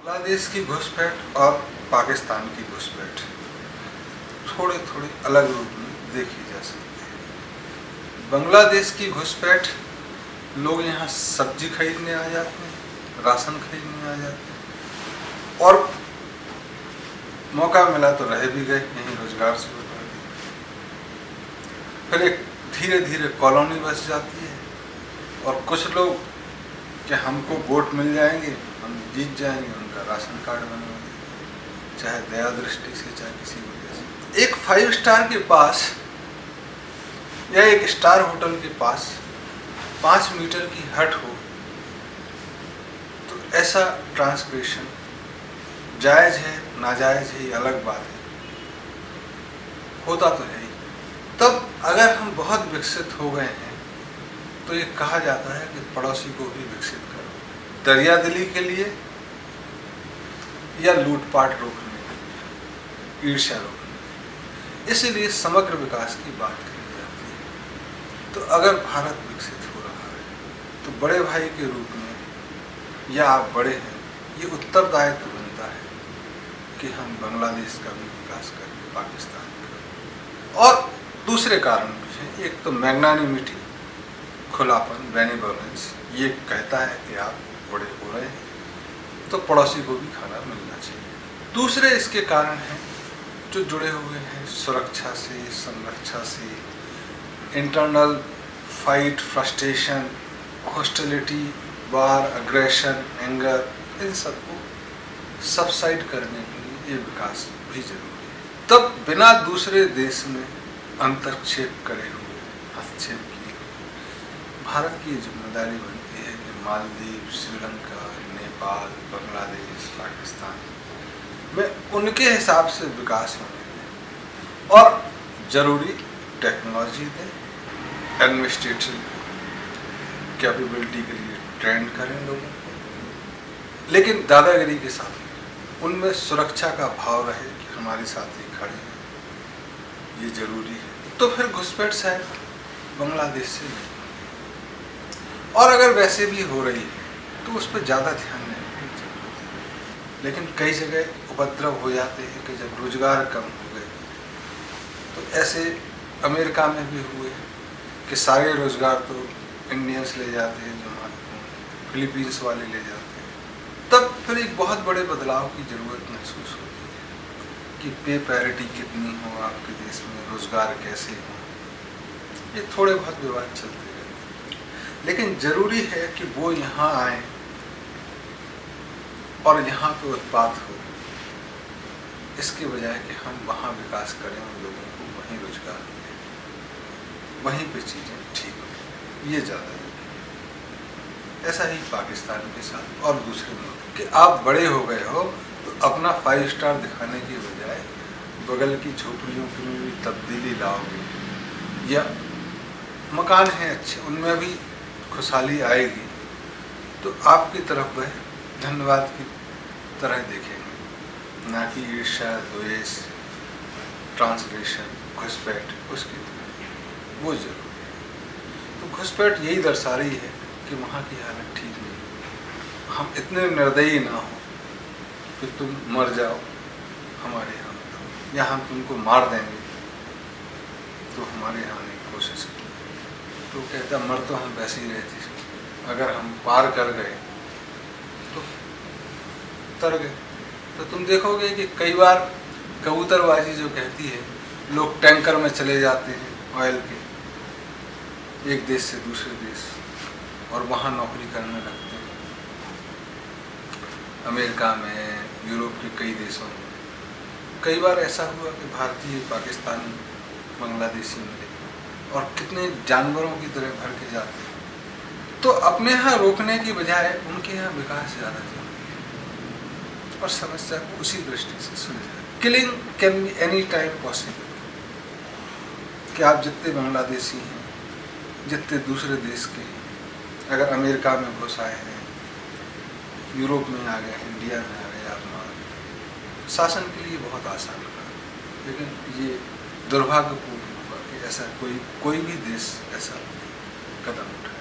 बांग्लादेश की घुसपैठ और पाकिस्तान की घुसपैठ थोड़े थोड़े अलग रूप में देखी जा सकती है। बांग्लादेश की घुसपैठ, लोग यहाँ सब्जी खरीदने आ जाते हैं, राशन खरीदने आ जाते हैं और मौका मिला तो रह भी गए, यहीं रोजगार शुरू कर दिया। फिर एक धीरे धीरे कॉलोनी बस जाती है और कुछ लोग कि हमको वोट मिल जाएंगे, हम जीत जाएंगे, उनका राशन कार्ड बनवा देंगे, चाहे दया दृष्टि से चाहे किसी वजह से। एक 5 स्टार के पास या एक स्टार होटल के पास 5 मीटर की हट हो तो ऐसा ट्रांसग्रेशन जायज है नाजायज है ये अलग बात है, होता तो है ही। तब अगर हम बहुत विकसित हो गए हैं तो ये कहा जाता है कि पड़ोसी को भी विकसित करो, दरियादिली के लिए या लूटपाट रोकने के लिए, ईर्ष्या रोकने के लिए, इसीलिए समग्र विकास की बात करी जाती है। तो अगर भारत विकसित हो रहा है तो बड़े भाई के रूप में या आप बड़े हैं, ये उत्तरदायित्व बनता है कि हम बांग्लादेश का भी विकास करें, पाकिस्तान का। और दूसरे कारण भी हैं, एक तो मैग्नानिमिटी, खुलापन, बेनिवोलेंस, ये कहता है कि आप बड़े हो रहे हैं तो पड़ोसी को भी खाना मिलना चाहिए। दूसरे इसके कारण हैं जो जुड़े हुए हैं सुरक्षा से, संरक्षा से, इंटरनल फाइट, फ्रस्ट्रेशन, हॉस्टिलिटी, वार, अग्रेशन, एंगर, इन सबको सबसाइड करने के लिए ये विकास भी जरूरी है। तब बिना दूसरे देश में अंतर्क्षेप करे हुए, हस्तक्षेप किए हुए भारत की जिम्मेदारी बनती है कि मालदीव, श्रीलंका, नेपाल, बांग्लादेश, पाकिस्तान में उनके हिसाब से विकास होने दें और जरूरी टेक्नोलॉजी दें, एडमिनिस्ट्रेटिव कैपेबिलिटी के लिए ट्रेंड करें लोगों को, लेकिन दादागिरी के साथ उनमें सुरक्षा का भाव रहे कि हमारे साथ ही खड़े हैं, ये जरूरी है। तो फिर घुसपैठ शायद बांग्लादेश से नहीं, और अगर वैसे भी हो रही है तो उस पर ज़्यादा ध्यान देने की जरूरत है। लेकिन कई जगह उपद्रव हो जाते हैं कि जब रोजगार कम हो गए, तो ऐसे अमेरिका में भी हुए कि सारे रोजगार तो इंडियंस ले जाते हैं, जो महत्वपूर्ण फिलीपींस वाले ले जाते हैं। तब फिर एक बहुत बड़े बदलाव की ज़रूरत महसूस होती है कि पे पैरिटी कितनी हो आपके देश में, रोजगार कैसे हो। ये थोड़े बहुत विवाद चलते रहते हैं, लेकिन ज़रूरी है कि वो यहाँ आए और यहाँ पे उत्पाद हो, इसके बजाय कि हम वहाँ विकास करें और लोगों को वहीं रोजगार दें, वहीं पे चीज़ें ठीक हो, ये ज़्यादा जरूरी है। ऐसा ही पाकिस्तान के साथ और दूसरे मुल्क कि आप बड़े हो गए हो तो अपना 5 स्टार दिखाने की बजाय बगल की झोपड़ियों में भी तब्दीली लाओगे, या मकान हैं अच्छे उनमें भी खुशहाली आएगी, तो आपकी तरफ वह धन्यवाद की तरह देखेंगे, ना कि ईर्ष्या, द्वेष, ट्रांसलेशन, घुसपैठ उसकी तरह। वो जरूरी है। तो घुसपैठ यही दर्शा रही है कि वहाँ की हालत ठीक नहीं। हम इतने निर्दयी ना हो कि तुम मर जाओ हमारे यहाँ, या हम तुमको मार देंगे तो हमारे यहाँ आने की कोशिश की। तो कहता मर तो हम वैसे ही रहे थे, अगर हम पार कर गए तो तर गए। तो तुम देखोगे कि कई बार कबूतरबाजी जो कहती है, लोग टैंकर में चले जाते हैं ऑयल के, एक देश से दूसरे देश, और वहाँ नौकरी करने लगते हैं, अमेरिका में, यूरोप के कई देशों में। कई बार ऐसा हुआ कि भारतीय, पाकिस्तानी, बांग्लादेशी मिले और कितने जानवरों की तरह भर के जाते हैं। तो अपने यहाँ रोकने की बजाय उनके यहाँ विकास ज़्यादा जरूरी है और समस्या को उसी दृष्टि से सुलझाएं। Killing can be any time possible, कि आप जितने बांग्लादेशी हैं, जितने दूसरे देश के हैं, अगर अमेरिका में घुस आए हैं, यूरोप में आ गए, इंडिया में आ गए, आप मान शासन के लिए बहुत आसान था, लेकिन ये दुर्भाग्यपूर्ण होगा कि ऐसा कोई भी देश ऐसा कदम उठाए।